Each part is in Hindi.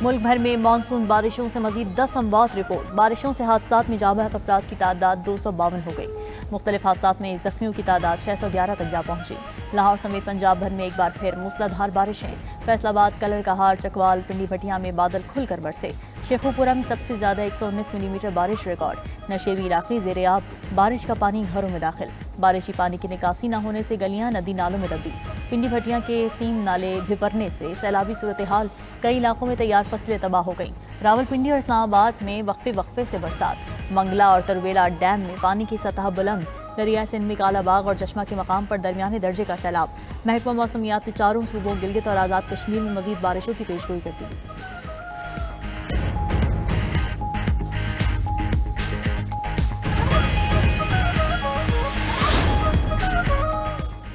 मुल्क भर में मानसून बारिशों से मजीद 10 अमवात रिपोर्ट। बारिशों से हादसात में जाँ बहक अफराद की तादाद 252 हो गई। मुख्तलिफ हादसात में जख्मियों की तादाद 611 तक जा पहुंची। लाहौर समेत पंजाब भर में एक बार फिर मूसलाधार बारिशें। फैसलाबाद, कलर कहार, चकवाल, पिंडी भटिया में बादल खुलकर बरसे। शेखुपुरा में सबसे ज्यादा 119 मिलीमीटर बारिश रिकॉर्ड। नशेबी इलाके ज़ेरे-आब, बारिश का पानी घरों में दाखिल। बारिशी पानी की निकासी न होने से गलियां नदी नालों में तब्दील। पिंडी भटिया के सीम नाले भिपरने से सैलाबी सूरत हाल। कई इलाकों में तैयार फसलें तबाह हो गईं। रावलपिंडी और इस्लामाबाद में वक्फे से बरसात। मंगला और तरवेला डैम में पानी की सतह बुलंद। दरिया सिंध में कालाबाग और चश्मा के मकाम पर दरमियाने दर्जे का सैलाब। महकमा मौसमियात ने चारों सूबों गिलगित और आज़ाद कश्मीर में मजीद बारिशों की पेशगोई कर दी।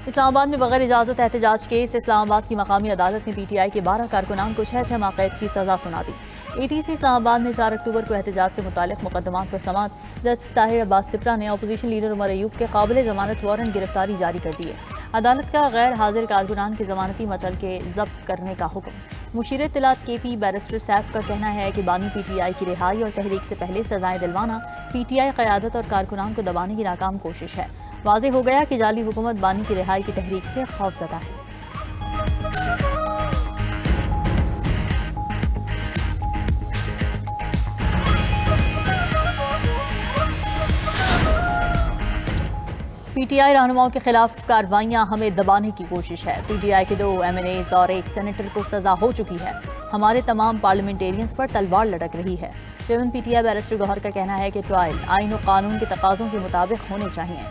इस्लामाबाद में बगैर इजाज़त एहतजाज केस। इस्लामाबाद की मकामी अदालत ने PTI के 12 कारकुनान को 6 माह कैद की सजा सुना दी। ATC इस्लामाबाद ने 4 अक्टूबर को एहतजाज से मुताल्लिक़ मुकदमात पर समात। जज ताहिर अब्बास सिप्रा ने अपोजिशन लीडर उमर अयूब के काबिल ज़मानत वारंट गिरफ्तारी जारी कर दी है। अदालत का गैर हाजिर कारकुनान की ज़मानती मचल के जब्त करने का हुक्म। मुशीर इत्तलात KP बैरिस्टर सैफ का कहना है कि बानी PTI की रिहाई और तहरीक से पहले सजाएं दिलवाना PTI क़यादत और कारकुनान को दबाने की नाकाम कोशिश है। वाज़ेह हो गया कि जाली हुकूमत बानी की रिहाई की तहरीक से खौफज़दा है। PTI रहनुमाओं के खिलाफ कार्रवाइयां हमें दबाने की कोशिश है। PTI के 2 MNAs और 1 सेनेटर को सजा हो चुकी है। हमारे तमाम पार्लियामेंटेरियंस पर तलवार लटक रही है। चेयरमैन PTI बैरिस्टर गौहर का कहना है कि ट्रायल आइन और कानून के तकाज़ों के मुताबिक होने चाहिए।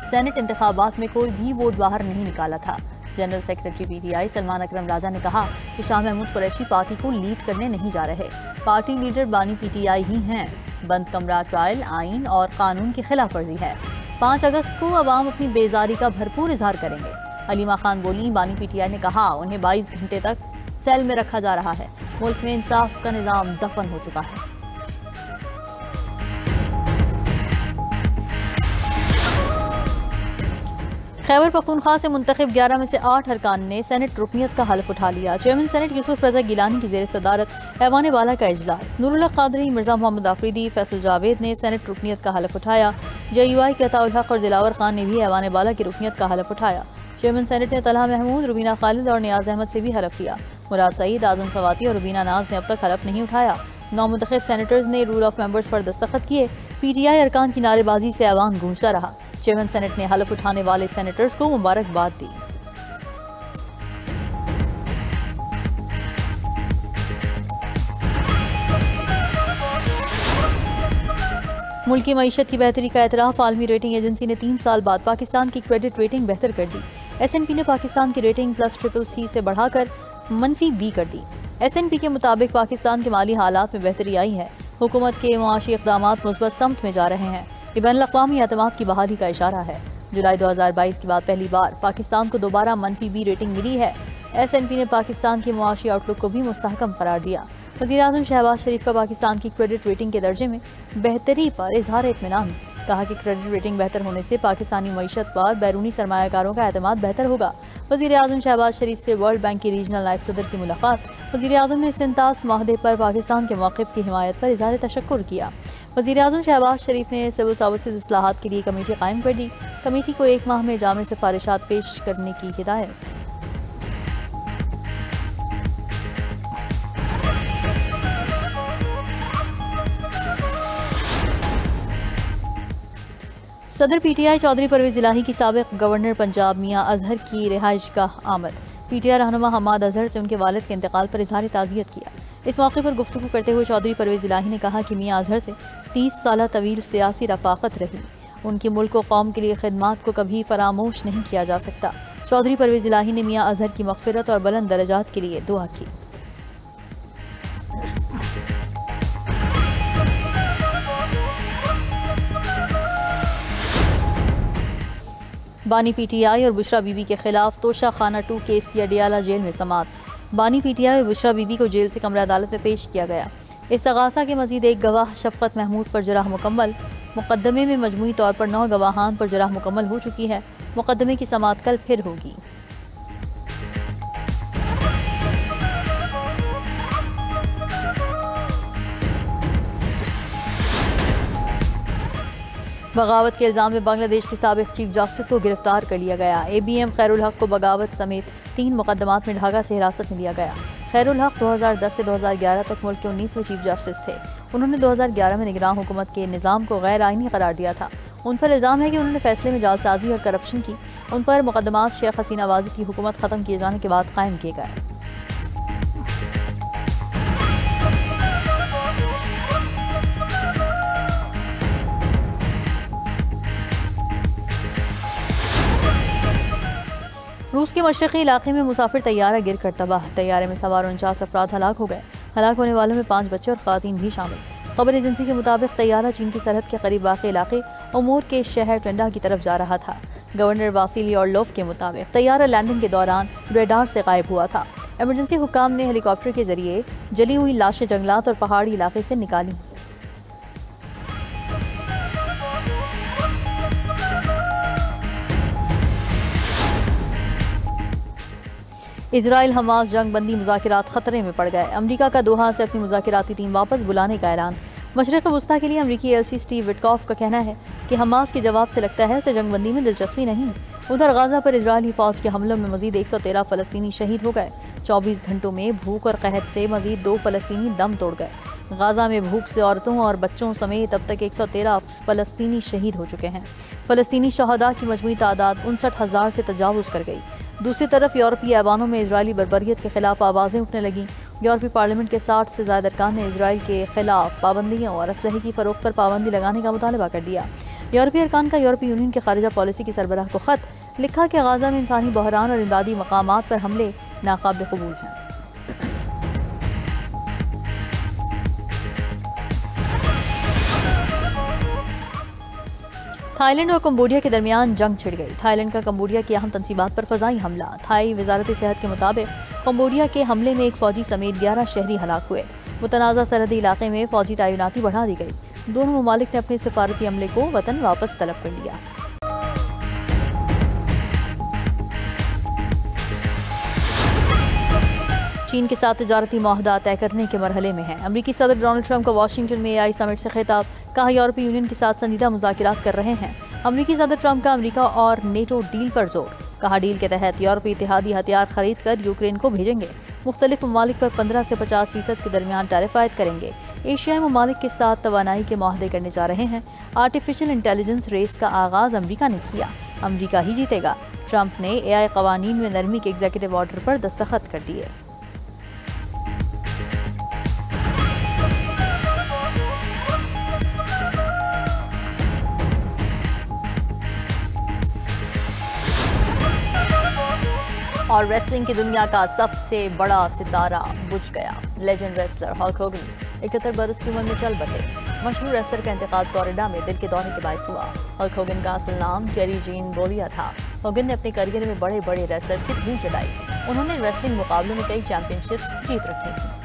सेनेट इंतखाबात में कोई भी वोट बाहर नहीं निकाला था। जनरल सेक्रेटरी PTI सलमान अकरम राजा ने कहा कि शाह महमूद कुरैशी पार्टी को लीड करने नहीं जा रहे। पार्टी लीडर बानी PTI ही हैं। बंद कमरा ट्रायल आइन और कानून की खिलाफ वर्जी है। 5 अगस्त को अवाम अपनी बेजारी का भरपूर इजहार करेंगे। अलीमा खान बोली, बानी PTI ने कहा उन्हें 22 घंटे तक सेल में रखा जा रहा है। मुल्क में इंसाफ का निज़ाम दफन हो चुका है। खैबर पख्तूनख्वा से मुंतखब 11 में से 8 अरकान ने सेनेट रुकनियत का हल्फ उठा लिया। चेयरमैन सेनेट यूसुफ रजा गिलानी की ज़ेर सदारत ऐवान बाला का इजलास। नूरुल्लाह कादरी, मिर्जा मोहम्मद आफरीदी, फैसल जावेद ने सेनेट रुकनियत का हल्फ उठाया। JUI के अताउल हक और दिलावर खान ने भी ऐवान बाला की रुकनियत का हल्फ उठाया। चेयरमैन सेनेट ने तलहा महमूद, रुबीना खालिद और नियाज अहमद से भी हल्फ लिया। मुराद सईद, आजम सवाती और रुबीना नाज ने अब तक हल्फ नहीं उठाया। नौमुंतखब सेनेटर्स ने रूल ऑफ मेंबर्स पर दस्तखत किए। PTI अरकान की नारेबाजी से ऐवान गूंजता रहा। चेयरमैन सेनेट ने हल्फ उठाने वाले सेनेटर्स को मुबारकबाद दी। मुल्क की मईशत की बेहतरी का एतराफ़ आलमी रेटिंग एजेंसी ने 3 साल बाद पाकिस्तान की क्रेडिट रेटिंग बेहतर कर दी। S&P ने पाकिस्तान की रेटिंग +CCC से बढ़ाकर -B कर दी। S&P के मुताबिक पाकिस्तान के माली हालात में बेहतरी आई है। हुकूमत के मुआशी इक़दामात मुस्बत समत में जा रहे हैं। ये बैनुल-अक़वामी एतमाद की बहाली का इशारा है। जुलाई 2022 के बाद पहली बार पाकिस्तान को दोबारा -B रेटिंग मिली है। S&P ने पाकिस्तान की मुआशी आउटलुक को भी मुस्तहकम करार दिया। वज़ीर-ए-आज़म शहबाज शरीफ का पाकिस्तान की क्रेडिट रेटिंग के दर्जे में बेहतरी पर इजहार इत्मीनान। कहा कि क्रेडिट रेटिंग बेहतर होने से पाकिस्तानी मईशत पर बैरूनी सरमायाकारों का एतमाद बेहतर होगा। वज़ीर-ए-आज़म शहबाज शरीफ से वर्ल्ड बैंक की रीजनल नायब सदर की मुलाकात। वज़ीर-ए-आज़म ने इस्तिंतास माहदे पर पाकिस्तान के मौक़िफ़ की हिमायत पर इज़हार तशक्कुर किया। वज़ीर-ए-आज़म शहबाज शरीफ ने सिविल सर्विसेज इस्लाहात के लिए कमेटी कायम कर दी। कमेटी को 1 माह में जामे सिफारिशात पेश करने की हिदायत। सदर PTI चौधरी परवेज़ इलाही की साबिक़ गवर्नर पंजाब मियाँ अजहर की रिहाइश गाह आमद। PTI रहनुमा हम्माद अजहर से उनके वालिद के इंतकाल पर इजहार ताज़ियत किया। इस मौके पर गुफ्तगू करते हुए चौधरी परवेज़ इलाही ने कहा कि मियाँ अजहर से 30 साल तवील सियासी रफ़ाक़त रही। उनकी मुल्क व कौम के लिए खिदमात को कभी फरामोश नहीं किया जा सकता। चौधरी परवेज़ इलाही ने मियाँ अजहर की मग़फ़िरत और बुलंद दरजात के लिए दुआ की। बानी PTI और बुशरा बीबी के खिलाफ तोशा खाना 2 केस की अडियाला जेल में समात। बानी PTI और बुशरा बीबी को जेल से कमरा अदालत में पेश किया गया। इस्तग़ासा के मजीद एक गवाह शफ़क़त महमूद पर जराह मुकम्मल। मुक़दमे में मजमूई तौर पर 9 गवाहान पर जराह मुकम्मल हो चुकी है। मुक़दमे की समात कल फिर होगी। बगावत के इल्ज़ाम में बांग्लादेश के साबिक चीफ जस्टिस को गिरफ्तार कर लिया गया। ABM खैरुल हक को बगावत समेत 3 मुकदमात में ढाका से हिरासत में लिया गया। खैरुल हक 2010 से 2011 तक मुल्क के 19वें चीफ जस्टिस थे। उन्होंने 2011 में निगरान हुकूमत के निज़ाम को गैर आइनी करार दिया था। उन पर इल्ज़ाम है कि उन्होंने फैसले में जालसाजी और करप्शन की। उन पर मुकदमात शेख हसीना वाजिद की हुकूमत ख़त्म किए जाने के बाद कायम किए गए। रूस के मशरक़ी इलाके में मुसाफिर तैयारा गिर कर तबाह। तैयारे में सवार 49 अफराद हलाक हो गए। हलाक होने वालों में 5 बच्चे और ख़वातीन भी शामिल। खबर एजेंसी के मुताबिक तैयारा चीन की सरहद के करीब वाक़े इलाके उमूर के शहर टंडा की तरफ जा रहा था। गवर्नर वासिली ऑर्लोव के मुताबिक तैयारा लैंडिंग के दौरान रेडार से गायब हुआ था। एमरजेंसी हुक्काम ने हेलीकॉप्टर के जरिए जली हुई लाशें जंगलात और पहाड़ी इलाके से निकाली। इजराइल हमास जंग बंदी मुज़ाकिरात खतरे में पड़ गए। अमरीका का दोहा से अपनी मुज़ाकिराती टीम वापस बुलाने का ऐलान। मशरिक़ वस्ता के लिए अमरीकी एलची स्टीव विटकॉफ का कहना है कि हमास के जवाब से लगता है उसे जंग बंदी में दिलचस्पी नहीं। उधर गाज़ा पर इजरायली फ़ौज के हमलों में मजीद 113 फ़लस्तीनी शहीद हो गए। 24 घंटों में भूख और कहत से मजीद 2 फ़लस्तीनी दम तोड़ गए। गाज़ा में भूख से औरतों और बच्चों समेत अब तक 113 फ़लस्तीनी शहीद हो चुके हैं। फ़लस्तीनी शहदा की मजमूई तादाद 59,000 से तजावुज़ कर गई। दूसरी तरफ यूरोपीय ऐवानों में इजरायली बर्बरियत के खिलाफ आवाज़ें उठने लगीं। यूरोपीय पार्लियामेंट के 60 से ज़्यादा अरकान ने इजराइल के खिलाफ पाबंदियों और असलहे की फ़रोख्त पर पाबंदी लगाने का मुतालबा कर दिया। यूरोपीय अरकान का यूरोपीय यूनियन के खारिजा पॉलिसी की सरबराह को ख़त लिखा कि गाज़ा में इंसानी बहरान और इमदादी मकामात पर हमले नाकाबिल कबूल हैं। थाईलैंड और कंबोडिया के दरमियान जंग छिड़ गई। थाईलैंड का कंबोडिया की अहम तंसीबात पर फ़ज़ाई हमला। थाई वजारत सेहत के मुताबिक कंबोडिया के हमले में एक फ़ौजी समेत 11 शहरी हलाक हुए। मुतनाज़ा सरहदी इलाके में फ़ौजी तैनाती बढ़ा दी गई। दोनों ममालिक ने अपने सिफारती अमले को वतन वापस तलब कर लिया। चीन के साथ तिजारती मुआहदा तय करने के मरहले में है। अमरीकी सदर डोनाल्ड ट्रंप का वाशिंगटन में AI समिट से खिताब। कहा यूरोपीय यूनियन के साथ संजीदा मुज़ाकिरात कर रहे हैं। अमरीकी सदर ट्रंप का अमरीका और नेटो डील पर जोर। कहा डील के तहत यूरोपीय इत्तेहादी हथियार खरीद कर यूक्रेन को भेजेंगे। मुख्तलिफ ममालिक पर 15 से 50% के दरमियान टैरिफ आयद करेंगे। एशियाई ममालिक के साथ तवानाई के मुआहदे करने जा रहे हैं। आर्टिफिशियल इंटेलिजेंस रेस का आगाज़ अमरीका ने किया। अमरीका ही जीतेगा। ट्रंप ने AI कवानीन में नरमी के एग्जीक्यूटिव ऑर्डर पर दस्तखत कर दिए। और रेसलिंग की दुनिया का सबसे बड़ा सितारा बुझ गया। लेजेंड रेसलर हल्क होगन 71 बरस की उम्र में चल बसे। मशहूर रेसलर का इंतकाल फ्लोरिडा में दिल के दौरे के बायस हुआ। हल्क होगन का असल नाम टेरी जीन बोलिया था। होगन ने अपने करियर में बड़े बड़े रेसलर्स की धूल चढ़ाई। उन्होंने रेसलिंग मुकाबलों में कई चैंपियनशिप्स जीत रखी थी।